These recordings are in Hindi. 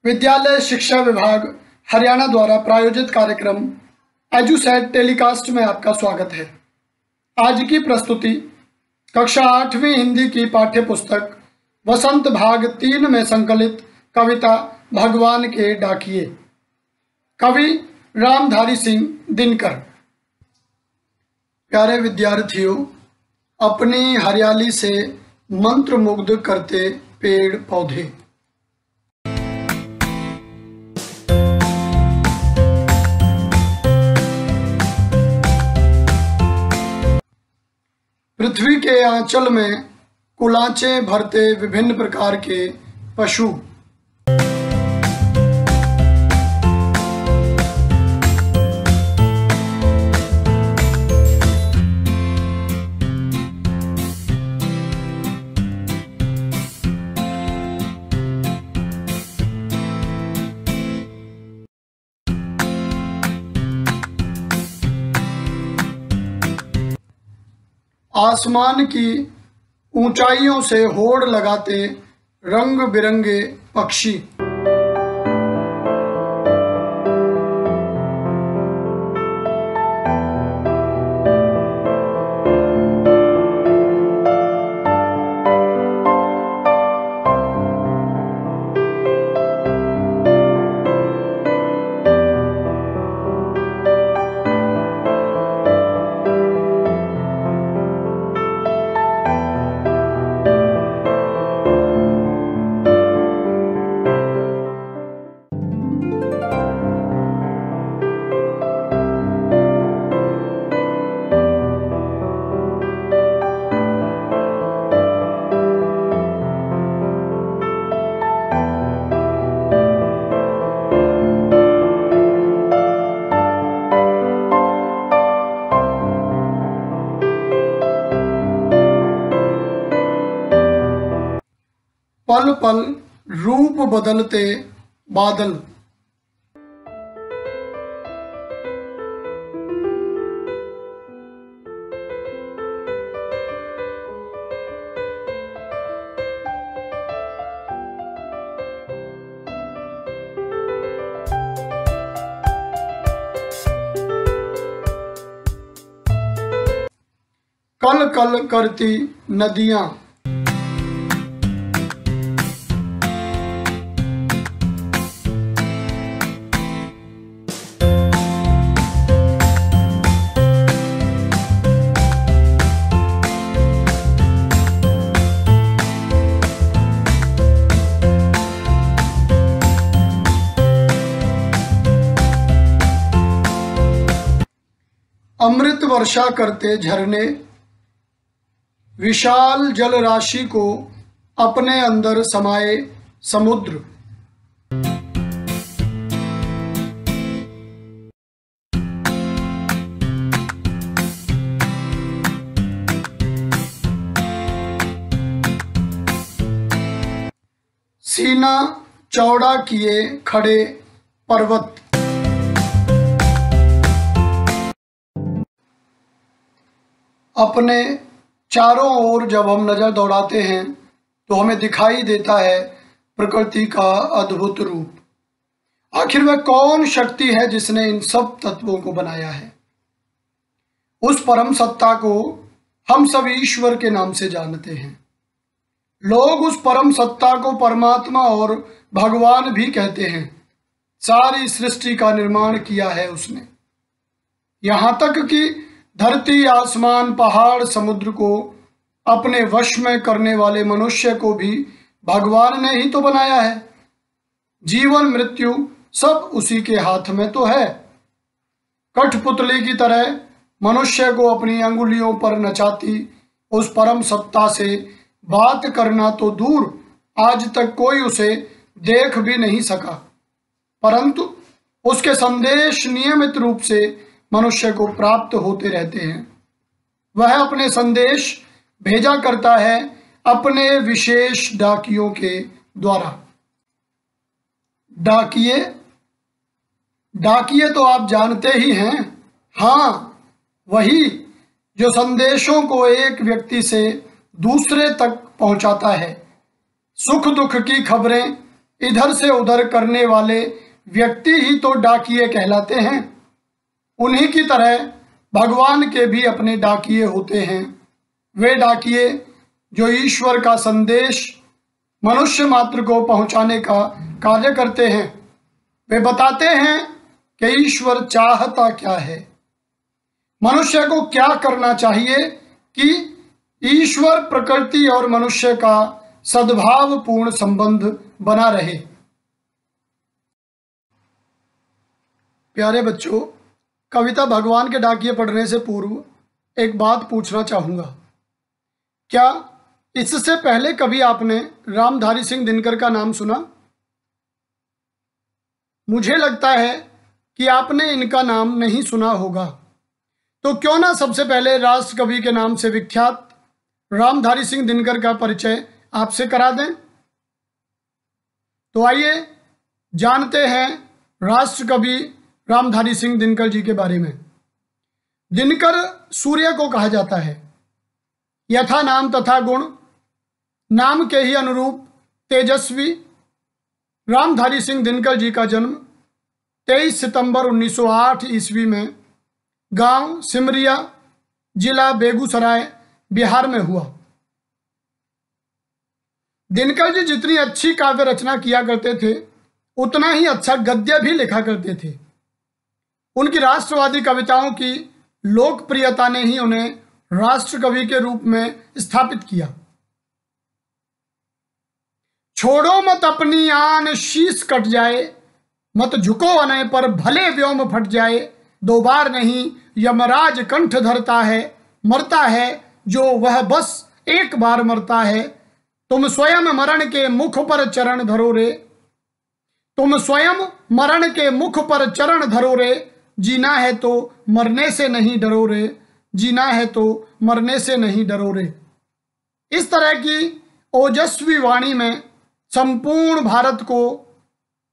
विद्यालय शिक्षा विभाग हरियाणा द्वारा प्रायोजित कार्यक्रम एजुसेट टेलीकास्ट में आपका स्वागत है। आज की प्रस्तुति कक्षा 8वीं हिंदी की पाठ्य पुस्तक वसंत भाग 3 में संकलित कविता भगवान के डाकिए, कवि रामधारी सिंह दिनकर। प्यारे विद्यार्थियों, अपनी हरियाली से मंत्रमुग्ध करते पेड़ पौधे। पृथ्वी के आंचल में कुलांचे भरते विभिन्न प्रकार के पशु। आसमान की ऊंचाइयों से होड़ लगाते रंग बिरंगे पक्षी। पल पल रूप बदलते बादल। कल कल करती नदियां। अमृत वर्षा करते झरने, विशाल जल राशि को अपने अंदर समाये समुद्र। सीना चौड़ा किए खड़े पर्वत। अपने चारों ओर जब हम नजर दौड़ाते हैं तो हमें दिखाई देता है प्रकृति का अद्भुत रूप। आखिर वह कौन शक्ति है जिसने इन सब तत्वों को बनाया है? उस परम सत्ता को हम सब ईश्वर के नाम से जानते हैं। लोग उस परम सत्ता को परमात्मा और भगवान भी कहते हैं। सारी सृष्टि का निर्माण किया है उसने। यहाँ तक कि धरती, आसमान, पहाड़, समुद्र को अपने वश में करने वाले मनुष्य को भी भगवान ने ही तो बनाया है। जीवन मृत्यु सब उसी के हाथ में तो है। कठपुतली की तरह मनुष्य को अपनी अंगुलियों पर नचाती उस परम सत्ता से बात करना तो दूर, आज तक कोई उसे देख भी नहीं सका, परंतु उसके संदेश नियमित रूप से मनुष्य को प्राप्त होते रहते हैं। वह अपने संदेश भेजा करता है अपने विशेष डाकियों के द्वारा। डाकिए, डाकिए तो आप जानते ही हैं। हाँ, वही जो संदेशों को एक व्यक्ति से दूसरे तक पहुंचाता है। सुख दुख की खबरें इधर से उधर करने वाले व्यक्ति ही तो डाकिये कहलाते हैं। उन्हीं की तरह भगवान के भी अपने डाकिये होते हैं। वे डाकिये जो ईश्वर का संदेश मनुष्य मात्र को पहुंचाने का कार्य करते हैं। वे बताते हैं कि ईश्वर चाहता क्या है, मनुष्य को क्या करना चाहिए कि ईश्वर, प्रकृति और मनुष्य का सद्भावपूर्ण संबंध बना रहे। प्यारे बच्चों, कविता भगवान के डाकिये पढ़ने से पूर्व एक बात पूछना चाहूँगा। क्या इससे पहले कभी आपने रामधारी सिंह दिनकर का नाम सुना? मुझे लगता है कि आपने इनका नाम नहीं सुना होगा। तो क्यों ना सबसे पहले राष्ट्र कवि के नाम से विख्यात रामधारी सिंह दिनकर का परिचय आपसे करा दें। तो आइए जानते हैं राष्ट्र कवि रामधारी सिंह दिनकर जी के बारे में। दिनकर सूर्य को कहा जाता है। यथा नाम तथा गुण, नाम के ही अनुरूप तेजस्वी। रामधारी सिंह दिनकर जी का जन्म 23 सितंबर 1908 ईस्वी में गांव सिमरिया, जिला बेगूसराय, बिहार में हुआ। दिनकर जी जितनी अच्छी काव्य रचना किया करते थे, उतना ही अच्छा गद्य भी लिखा करते थे। उनकी राष्ट्रवादी कविताओं की लोकप्रियता ने ही उन्हें राष्ट्र कवि के रूप में स्थापित किया। छोड़ो मत अपनी आन शीश कट जाए, मत झुको अनय पर भले व्योम फट जाए। दो बार नहीं यमराज कंठ धरता है, मरता है जो वह बस एक बार मरता है। तुम स्वयं मरण के मुख पर चरण धरो रे, तुम स्वयं मरण के मुख पर चरण धरो रे। जीना है तो मरने से नहीं डरो रे, जीना है तो मरने से नहीं डरो रे। इस तरह की ओजस्वी वाणी में संपूर्ण भारत को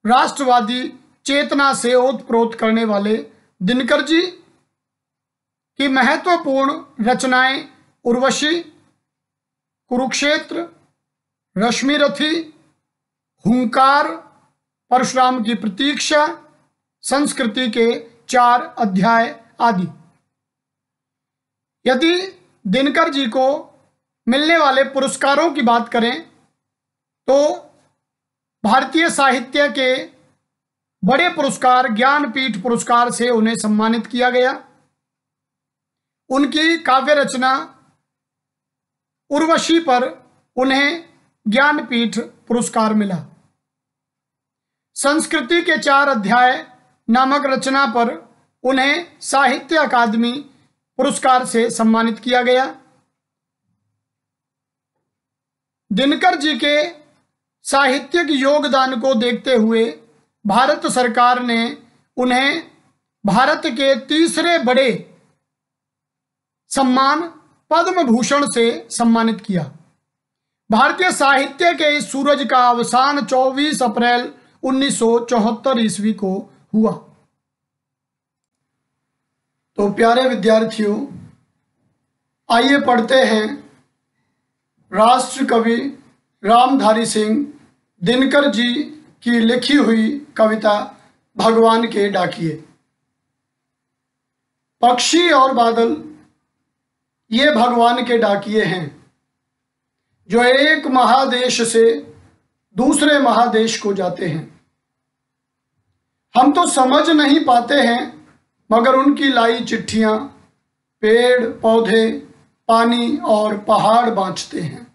राष्ट्रवादी चेतना से ओतप्रोत करने वाले दिनकर जी की महत्वपूर्ण रचनाएं उर्वशी, कुरुक्षेत्र, रश्मिरथी, हुंकार, परशुराम की प्रतीक्षा, संस्कृति के 4 अध्याय आदि। यदि दिनकर जी को मिलने वाले पुरस्कारों की बात करें तो भारतीय साहित्य के बड़े पुरस्कार ज्ञानपीठ पुरस्कार से उन्हें सम्मानित किया गया। उनकी काव्य रचना उर्वशी पर उन्हें ज्ञानपीठ पुरस्कार मिला। संस्कृति के 4 अध्याय नामक रचना पर उन्हें साहित्य अकादमी पुरस्कार से सम्मानित किया गया। दिनकर जी के साहित्यिक योगदान को देखते हुए भारत सरकार ने उन्हें भारत के तीसरे बड़े सम्मान पद्म भूषण से सम्मानित किया। भारतीय साहित्य के इस सूरज का अवसान 24 अप्रैल 1974 ईस्वी को हुआ। तो प्यारे विद्यार्थियों, आइए पढ़ते हैं राष्ट्र कवि रामधारी सिंह दिनकर जी की लिखी हुई कविता भगवान के डाकिये। पक्षी और बादल ये भगवान के डाकिये हैं जो एक महादेश से दूसरे महादेश को जाते हैं। हम तो समझ नहीं पाते हैं, मगर उनकी लाई चिट्ठियां पेड़ पौधे, पानी और पहाड़ बांटते हैं।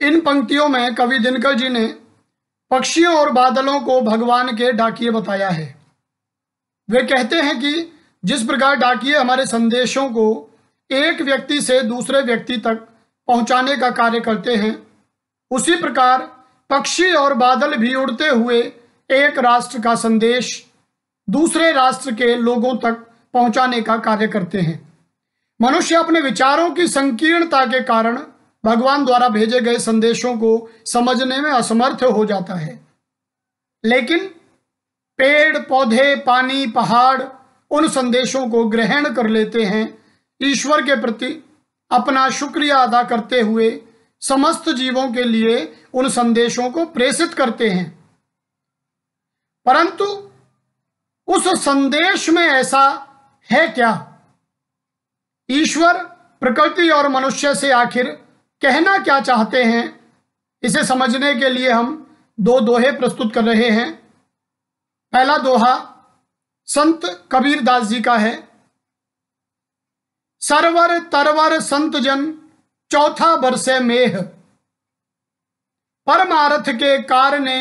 इन पंक्तियों में कवि दिनकर जी ने पक्षियों और बादलों को भगवान के डाकिये बताया है। वे कहते हैं कि जिस प्रकार डाकिये हमारे संदेशों को एक व्यक्ति से दूसरे व्यक्ति तक पहुंचाने का कार्य करते हैं, उसी प्रकार पक्षी और बादल भी उड़ते हुए एक राष्ट्र का संदेश दूसरे राष्ट्र के लोगों तक पहुंचाने का कार्य करते हैं। मनुष्य अपने विचारों की संकीर्णता के कारण भगवान द्वारा भेजे गए संदेशों को समझने में असमर्थ हो जाता है, लेकिन पेड़ पौधे, पानी, पहाड़ उन संदेशों को ग्रहण कर लेते हैं। ईश्वर के प्रति अपना शुक्रिया अदा करते हुए समस्त जीवों के लिए उन संदेशों को प्रेषित करते हैं, परंतु उस संदेश में ऐसा है क्या? ईश्वर प्रकृति और मनुष्य से आखिर कहना क्या चाहते हैं, इसे समझने के लिए हम दो दोहे प्रस्तुत कर रहे हैं। पहला दोहा संत कबीर दास जी का है। सरवर तरवर संत जन चौथा बरसे मेह, परमारथ के कारणे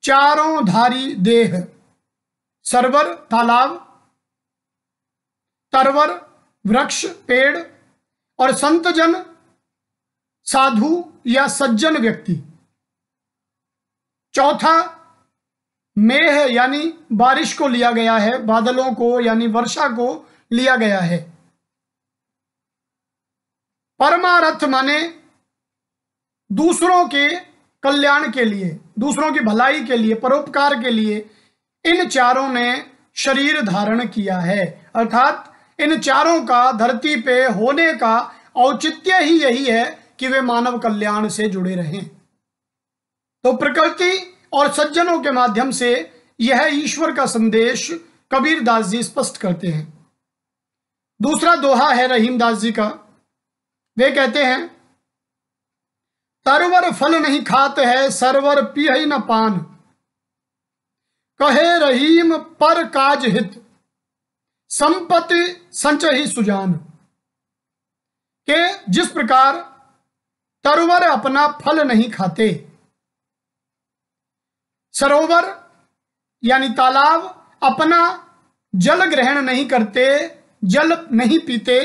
चारों धारी देह। सरवर तालाब, तरवर वृक्ष पेड़, और संतजन साधु या सज्जन व्यक्ति। चौथा मेह यानी बारिश को लिया गया है, बादलों को यानी वर्षा को लिया गया है। परमारथ माने दूसरों के कल्याण के लिए, दूसरों की भलाई के लिए, परोपकार के लिए इन चारों ने शरीर धारण किया है। अर्थात इन चारों का धरती पे होने का औचित्य ही यही है कि वे मानव कल्याण से जुड़े रहें। तो प्रकृति और सज्जनों के माध्यम से यह ईश्वर का संदेश कबीर दास जी स्पष्ट करते हैं। दूसरा दोहा है रहीम दास जी का। वे कहते हैं, तरवर फल नहीं खात है, सरवर पियहि न पान, कहे रहीम पर काज हित, संपत्ति संचहि सुजान। के जिस प्रकार तरवर अपना फल नहीं खाते, सरोवर यानी तालाब अपना जल ग्रहण नहीं करते, जल नहीं पीते,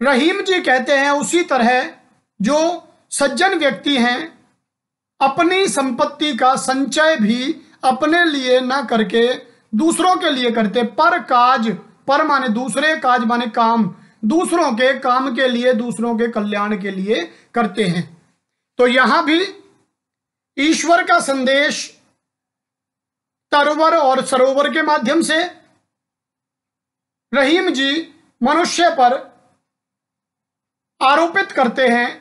रहीम जी कहते हैं उसी तरह जो सज्जन व्यक्ति हैं अपनी संपत्ति का संचय भी अपने लिए न करके दूसरों के लिए करते। पर काज, पर माने दूसरे, काज माने काम, दूसरों के काम के लिए, दूसरों के कल्याण के लिए करते हैं। तो यहां भी ईश्वर का संदेश तरवर और सरोवर के माध्यम से रहीम जी मनुष्य पर आरोपित करते हैं।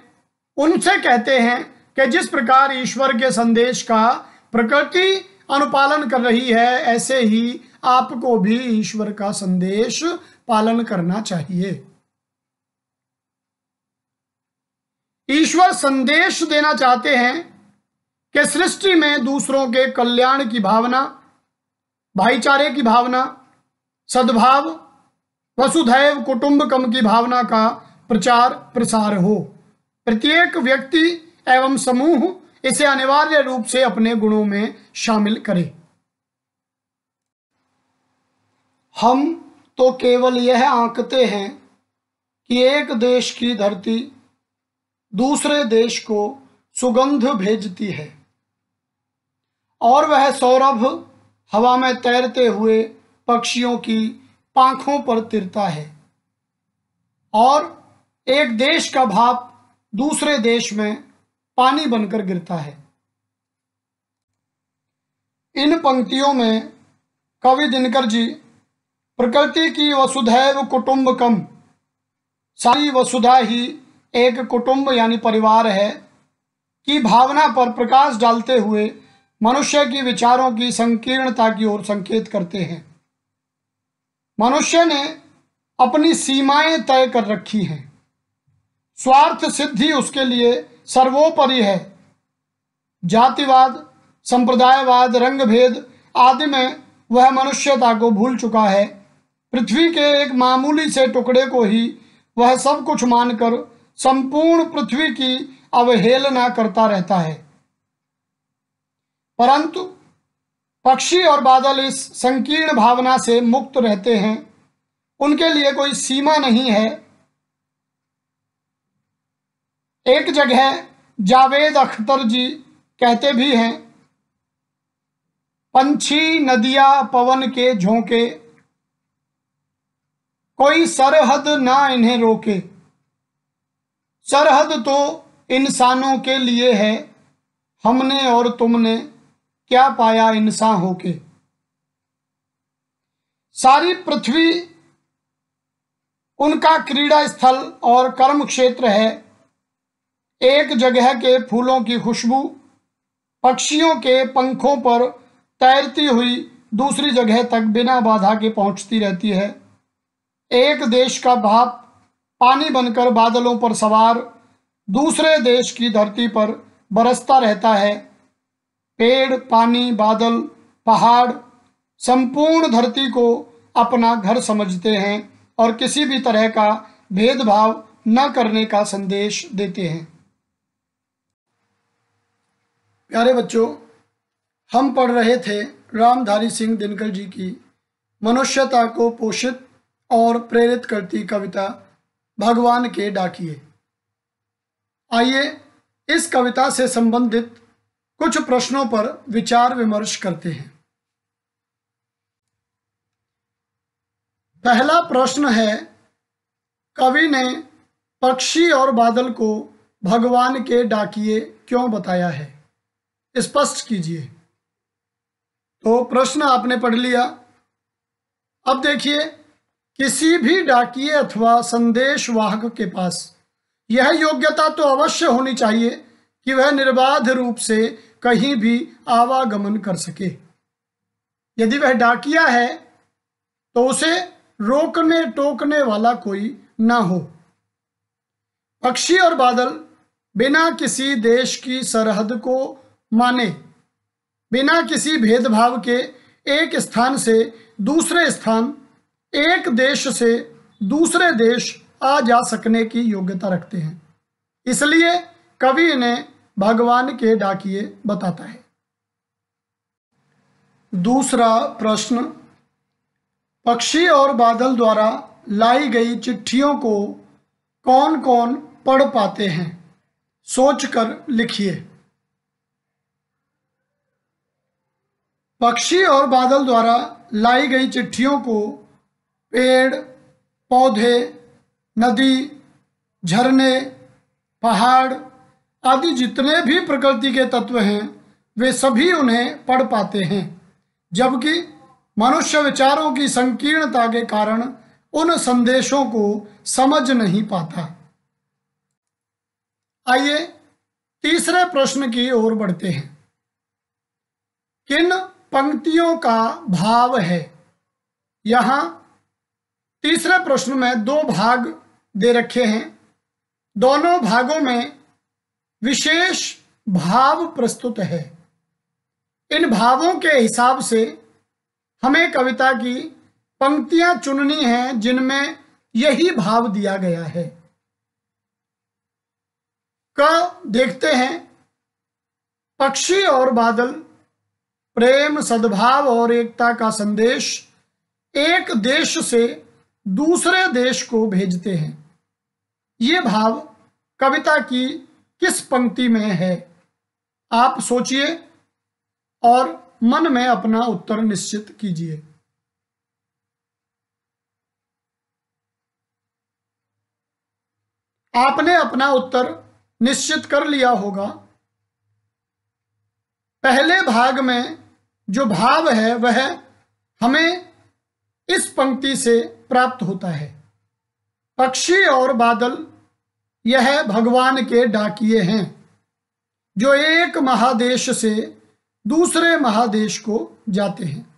उनसे कहते हैं कि जिस प्रकार ईश्वर के संदेश का प्रकृति अनुपालन कर रही है, ऐसे ही आपको भी ईश्वर का संदेश पालन करना चाहिए। ईश्वर संदेश देना चाहते हैं कि सृष्टि में दूसरों के कल्याण की भावना, भाईचारे की भावना, सद्भाव, वसुधैव कुटुंबकम की भावना का प्रचार प्रसार हो। प्रत्येक व्यक्ति एवं समूह इसे अनिवार्य रूप से अपने गुणों में शामिल करे। हम तो केवल यह आंकते हैं कि एक देश की धरती दूसरे देश को सुगंध भेजती है और वह सौरभ हवा में तैरते हुए पक्षियों की पांखों पर तिरता है और एक देश का भाप दूसरे देश में पानी बनकर गिरता है। इन पंक्तियों में कवि दिनकर जी प्रकृति की वसुधैव कुटुंबकम, सारी वसुधा ही एक कुटुंब यानी परिवार है, की भावना पर प्रकाश डालते हुए मनुष्य की विचारों की संकीर्णता की ओर संकेत करते हैं। मनुष्य ने अपनी सीमाएं तय कर रखी हैं। स्वार्थ सिद्धि उसके लिए सर्वोपरि है। जातिवाद, संप्रदायवाद, रंगभेद आदि में वह मनुष्यता को भूल चुका है। पृथ्वी के एक मामूली से टुकड़े को ही वह सब कुछ मानकर संपूर्ण पृथ्वी की अवहेलना करता रहता है। परंतु पक्षी और बादल इस संकीर्ण भावना से मुक्त रहते हैं। उनके लिए कोई सीमा नहीं है। एक जगह जावेद अख्तर जी कहते भी हैं, पंछी नदियां पवन के झोंके, कोई सरहद ना इन्हें रोके। सरहद तो इंसानों के लिए है, हमने और तुमने क्या पाया इंसान होके। सारी पृथ्वी उनका क्रीड़ा स्थल और कर्म क्षेत्र है। एक जगह के फूलों की खुशबू पक्षियों के पंखों पर तैरती हुई दूसरी जगह तक बिना बाधा के पहुंचती रहती है। एक देश का भाप पानी बनकर बादलों पर सवार दूसरे देश की धरती पर बरसता रहता है। पेड़, पानी, बादल, पहाड़ संपूर्ण धरती को अपना घर समझते हैं और किसी भी तरह का भेदभाव न करने का संदेश देते हैं। प्यारे बच्चों, हम पढ़ रहे थे रामधारी सिंह दिनकर जी की मनुष्यता को पोषित और प्रेरित करती कविता भगवान के डाकिए। आइए इस कविता से संबंधित कुछ प्रश्नों पर विचार विमर्श करते हैं। पहला प्रश्न है, कवि ने पक्षी और बादल को भगवान के डाकिए क्यों बताया है? स्पष्ट कीजिए। तो प्रश्न आपने पढ़ लिया। अब देखिए, किसी भी डाकिए अथवा संदेश वाहक के पास यह योग्यता तो अवश्य होनी चाहिए कि वह निर्बाध रूप से कहीं भी आवागमन कर सके। यदि वह डाकिया है तो उसे रोकने टोकने वाला कोई ना हो। पक्षी और बादल बिना किसी देश की सरहद को माने, बिना किसी भेदभाव के एक स्थान से दूसरे स्थान, एक देश से दूसरे देश आ जा सकने की योग्यता रखते हैं। इसलिए कवि इन्हें भगवान के डाकिए बताता है। दूसरा प्रश्न, पक्षी और बादल द्वारा लाई गई चिट्ठियों को कौन कौन पढ़ पाते हैं? सोचकर लिखिए। पक्षी और बादल द्वारा लाई गई चिट्ठियों को पेड़, पौधे, नदी, झरने, पहाड़ आदि जितने भी प्रकृति के तत्व हैं वे सभी उन्हें पढ़ पाते हैं, जबकि मनुष्य विचारों की संकीर्णता के कारण उन संदेशों को समझ नहीं पाता। आइए तीसरे प्रश्न की ओर बढ़ते हैं। किन पंक्तियों का भाव है? यहां तीसरे प्रश्न में दो भाग दे रखे हैं। दोनों भागों में विशेष भाव प्रस्तुत है। इन भावों के हिसाब से हमें कविता की पंक्तियां चुननी हैं जिनमें यही भाव दिया गया है। देखते हैं। पक्षी और बादल प्रेम, सद्भाव और एकता का संदेश एक देश से दूसरे देश को भेजते हैं। ये भाव कविता की किस पंक्ति में है? आप सोचिए और मन में अपना उत्तर निश्चित कीजिए। आपने अपना उत्तर निश्चित कर लिया होगा। पहले भाग में जो भाव है वह हमें इस पंक्ति से प्राप्त होता है। पक्षी और बादल यह भगवान के डाकिए हैं जो एक महादेश से दूसरे महादेश को जाते हैं।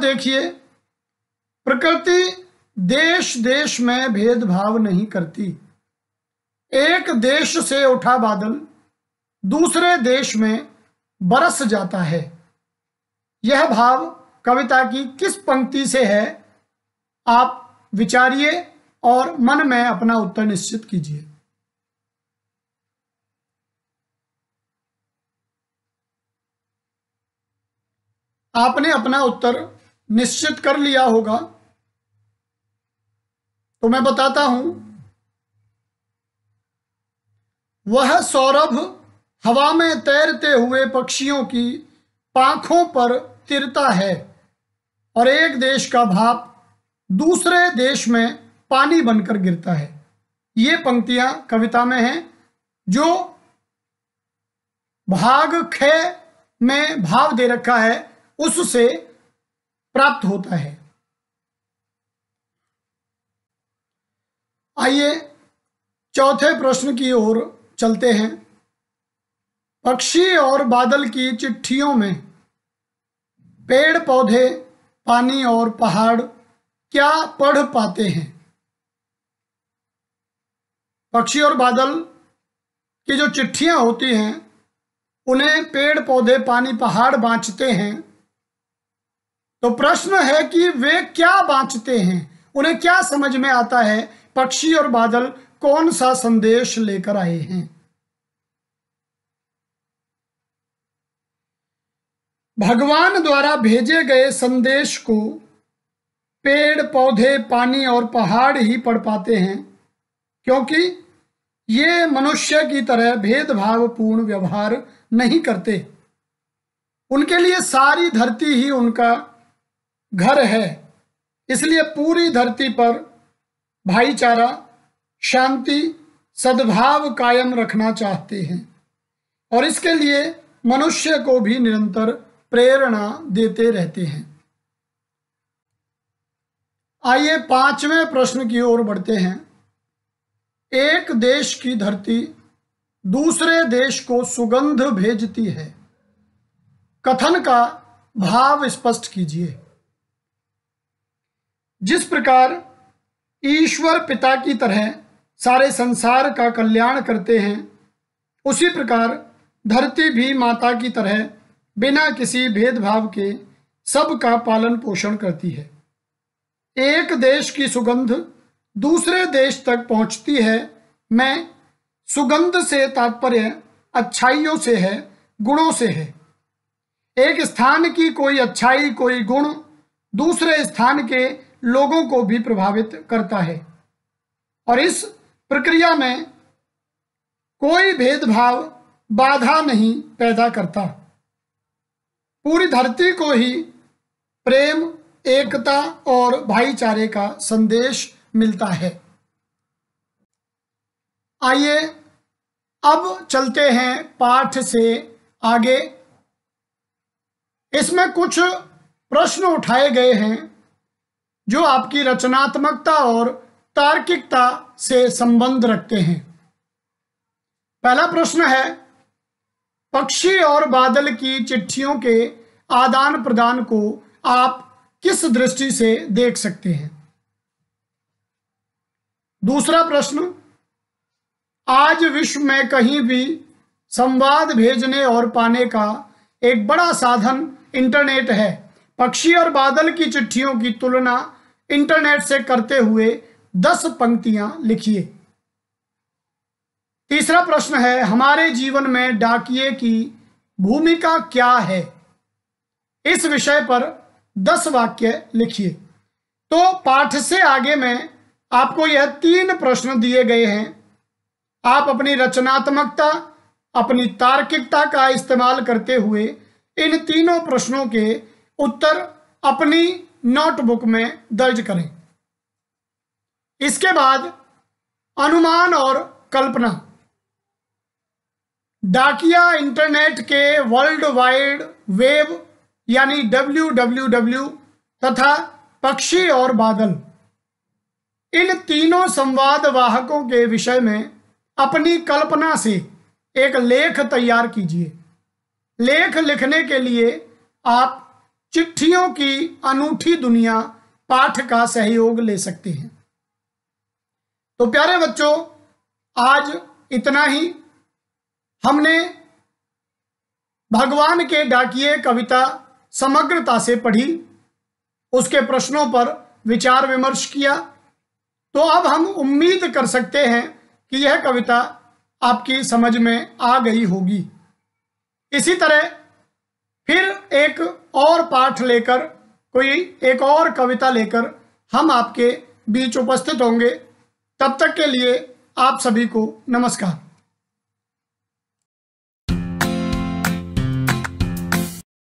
देखिए, प्रकृति देश देश में भेदभाव नहीं करती। एक देश से उठा बादल दूसरे देश में बरस जाता है। यह भाव कविता की किस पंक्ति से है? आप विचारिए और मन में अपना उत्तर निश्चित कीजिए। आपने अपना उत्तर निश्चित कर लिया होगा तो मैं बताता हूं। वह सौरभ हवा में तैरते हुए पक्षियों की पांखों पर तिरता है और एक देश का भाप दूसरे देश में पानी बनकर गिरता है। ये पंक्तियां कविता में हैं जो भाग ख में भाव दे रखा है उससे प्राप्त होता है। आइए चौथे प्रश्न की ओर चलते हैं। पक्षी और बादल की चिट्ठियों में पेड़ पौधे, पानी और पहाड़ क्या पढ़ पाते हैं? पक्षी और बादल की जो चिट्ठियां होती हैं उन्हें पेड़ पौधे, पानी, पहाड़ बांचते हैं। तो प्रश्न है कि वे क्या बांचते हैं, उन्हें क्या समझ में आता है, पक्षी और बादल कौन सा संदेश लेकर आए हैं? भगवान द्वारा भेजे गए संदेश को पेड़ पौधे, पानी और पहाड़ ही पढ़ पाते हैं, क्योंकि ये मनुष्य की तरह भेदभावपूर्ण व्यवहार नहीं करते। उनके लिए सारी धरती ही उनका घर है, इसलिए पूरी धरती पर भाईचारा, शांति, सद्भाव कायम रखना चाहते हैं और इसके लिए मनुष्य को भी निरंतर प्रेरणा देते रहते हैं। आइए 5वें प्रश्न की ओर बढ़ते हैं। एक देश की धरती दूसरे देश को सुगंध भेजती है। कथन का भाव स्पष्ट कीजिए। जिस प्रकार ईश्वर पिता की तरह सारे संसार का कल्याण करते हैं, उसी प्रकार धरती भी माता की तरह बिना किसी भेदभाव के सबका पालन पोषण करती है। एक देश की सुगंध दूसरे देश तक पहुंचती है। मैं सुगंध से तात्पर्य अच्छाइयों से है, गुणों से है। एक स्थान की कोई अच्छाई, कोई गुण दूसरे स्थान के लोगों को भी प्रभावित करता है और इस प्रक्रिया में कोई भेदभाव बाधा नहीं पैदा करता। पूरी धरती को ही प्रेम, एकता और भाईचारे का संदेश मिलता है। आइए अब चलते हैं पाठ से आगे। इसमें कुछ प्रश्न उठाए गए हैं जो आपकी रचनात्मकता और तार्किकता से संबंध रखते हैं। पहला प्रश्न है, पक्षी और बादल की चिट्ठियों के आदान प्रदान को आप किस दृष्टि से देख सकते हैं? दूसरा प्रश्न, आज विश्व में कहीं भी संवाद भेजने और पाने का एक बड़ा साधन इंटरनेट है। पक्षी और बादल की चिट्ठियों की तुलना इंटरनेट से करते हुए 10 पंक्तियां लिखिए। तीसरा प्रश्न है, हमारे जीवन में डाकिये की भूमिका क्या है? इस विषय पर 10 वाक्य लिखिए। तो पाठ से आगे में आपको यह 3 प्रश्न दिए गए हैं। आप अपनी रचनात्मकता, अपनी तार्किकता का इस्तेमाल करते हुए इन तीनों प्रश्नों के उत्तर अपनी नोटबुक में दर्ज करें। इसके बाद अनुमान और कल्पना। डाकिया इंटरनेट के वर्ल्ड वाइड वेब यानी www तथा पक्षी और बादल, इन तीनों संवाद वाहकों के विषय में अपनी कल्पना से एक लेख तैयार कीजिए। लेख लिखने के लिए आप चिट्ठियों की अनूठी दुनिया पाठ का सहयोग ले सकते हैं। तो प्यारे बच्चों, आज इतना ही। हमने भगवान के डाकिये कविता समग्रता से पढ़ी, उसके प्रश्नों पर विचार विमर्श किया। तो अब हम उम्मीद कर सकते हैं कि यह कविता आपकी समझ में आ गई होगी। इसी तरह फिर एक और पाठ लेकर, कोई एक और कविता लेकर हम आपके बीच उपस्थित होंगे। तब तक के लिए आप सभी को नमस्कार।